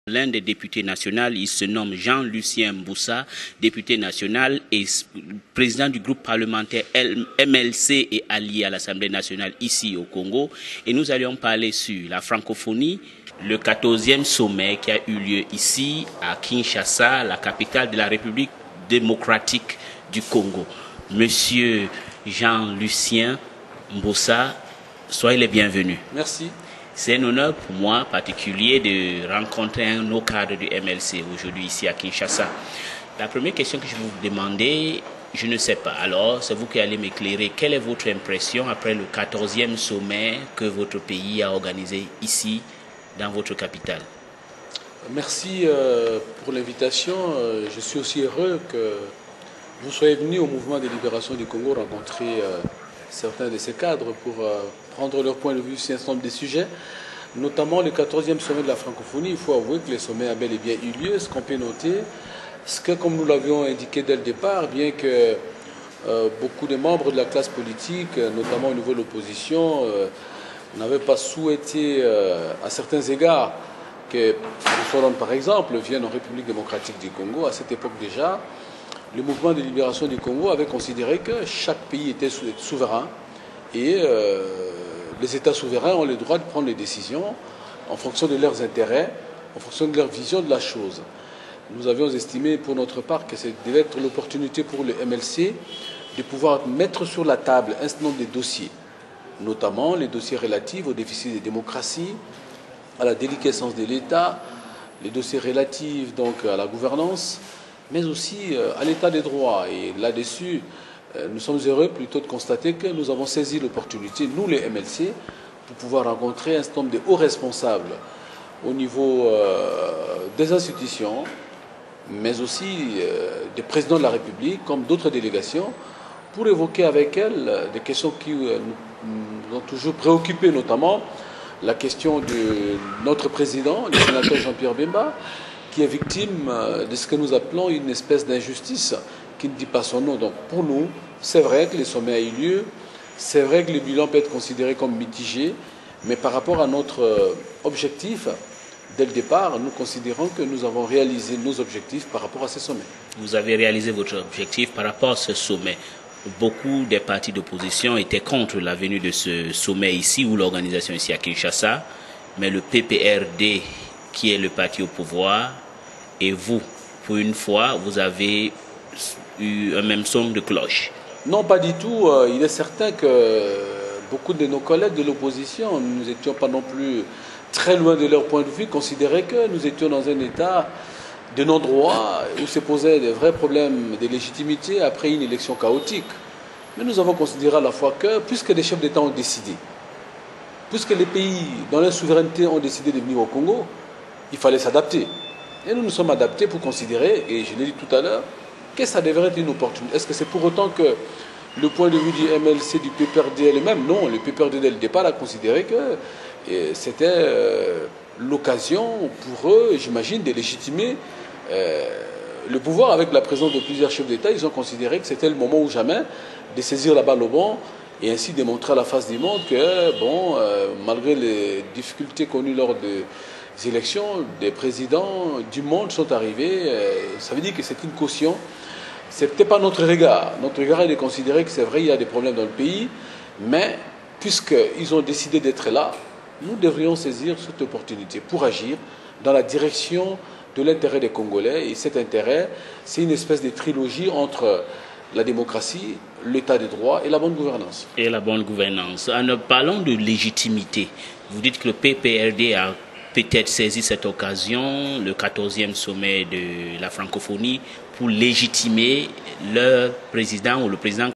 L'un des députés nationaux, il se nomme Jean-Lucien Mboussa, député national et président du groupe parlementaire MLC et allié à l'Assemblée nationale ici au Congo. Et nous allions parler sur la francophonie, le 14e sommet qui a eu lieu ici à Kinshasa, la capitale de la République démocratique du Congo. Monsieur Jean-Lucien Mboussa, soyez les bienvenus. Merci. C'est un honneur pour moi particulier de rencontrer un de nos cadres du MLC aujourd'hui ici à Kinshasa. La première question que je vais vous demander, je ne sais pas. Alors, c'est vous qui allez m'éclairer. Quelle est votre impression après le 14e sommet que votre pays a organisé ici, dans votre capitale? Merci pour l'invitation. Je suis aussi heureux que vous soyez venu au mouvement de libération du Congo rencontrer certains de ces cadres pour prendre leur point de vue sur un certain nombre de sujets, notamment le 14e sommet de la francophonie. Il faut avouer que le sommet a bel et bien eu lieu. Ce qu'on peut noter, c'est que, comme nous l'avions indiqué dès le départ, bien que beaucoup de membres de la classe politique, notamment au niveau de l'opposition, n'avaient pas souhaité, à certains égards, que François Hollande, par exemple, vienne en République démocratique du Congo. À cette époque déjà, le mouvement de libération du Congo avait considéré que chaque pays était souverain et les États souverains ont le droit de prendre les décisions en fonction de leurs intérêts, en fonction de leur vision de la chose. Nous avions estimé pour notre part que ça devait être l'opportunité pour le MLC de pouvoir mettre sur la table un certain nombre de dossiers, notamment les dossiers relatifs au déficit de démocratie, à la déliquescence de l'État, les dossiers relatifs donc à la gouvernance, mais aussi à l'état des droits. Et là-dessus, nous sommes heureux plutôt de constater que nous avons saisi l'opportunité, nous les MLC, pour pouvoir rencontrer un certain nombre de hauts responsables au niveau des institutions, mais aussi des présidents de la République, comme d'autres délégations, pour évoquer avec elles des questions qui nous ont toujours préoccupés, notamment la question de notre président, le sénateur Jean-Pierre Bemba, qui est victime de ce que nous appelons une espèce d'injustice qui ne dit pas son nom. Donc pour nous, c'est vrai que le sommet a eu lieu, c'est vrai que le bilan peut être considéré comme mitigé, mais par rapport à notre objectif, dès le départ, nous considérons que nous avons réalisé nos objectifs par rapport à ce sommet. Vous avez réalisé votre objectif par rapport à ce sommet. Beaucoup des partis d'opposition étaient contre la venue de ce sommet ici, ou l'organisation ici à Kinshasa, mais le PPRD, qui est le parti au pouvoir, et vous, pour une fois, vous avez eu un même son de cloche. Non, pas du tout. Il est certain que beaucoup de nos collègues de l'opposition, nous n'étions pas non plus très loin de leur point de vue, considéraient que nous étions dans un état de non-droit où se posaient de vrais problèmes de légitimité après une élection chaotique. Mais nous avons considéré à la fois que, puisque les chefs d'État ont décidé, puisque les pays dans leur souveraineté ont décidé de venir au Congo, il fallait s'adapter. Et nous nous sommes adaptés pour considérer, et je l'ai dit tout à l'heure, que ça devrait être une opportunité. Est-ce que c'est pour autant que le point de vue du MLC, du PPRD est le même? Non, le PPRD dès le départ a considéré que c'était l'occasion pour eux, j'imagine, de légitimer le pouvoir avec la présence de plusieurs chefs d'État. Ils ont considéré que c'était le moment ou jamais de saisir la balle au bon et ainsi démontrer à la face du monde que, bon, malgré les difficultés connues lors des élections, des présidents du monde sont arrivés. Ça veut dire que c'est une caution. Ce n'était pas notre regard. Notre regard est de considérer que c'est vrai, il y a des problèmes dans le pays, mais puisqu'ils ont décidé d'être là, nous devrions saisir cette opportunité pour agir dans la direction de l'intérêt des Congolais. Et cet intérêt, c'est une espèce de trilogie entre la démocratie, l'état des droits et la bonne gouvernance. Et la bonne gouvernance. En parlant de légitimité, vous dites que le PPRD a peut-être saisi cette occasion, le 14e sommet de la francophonie, pour légitimer leur président ou le président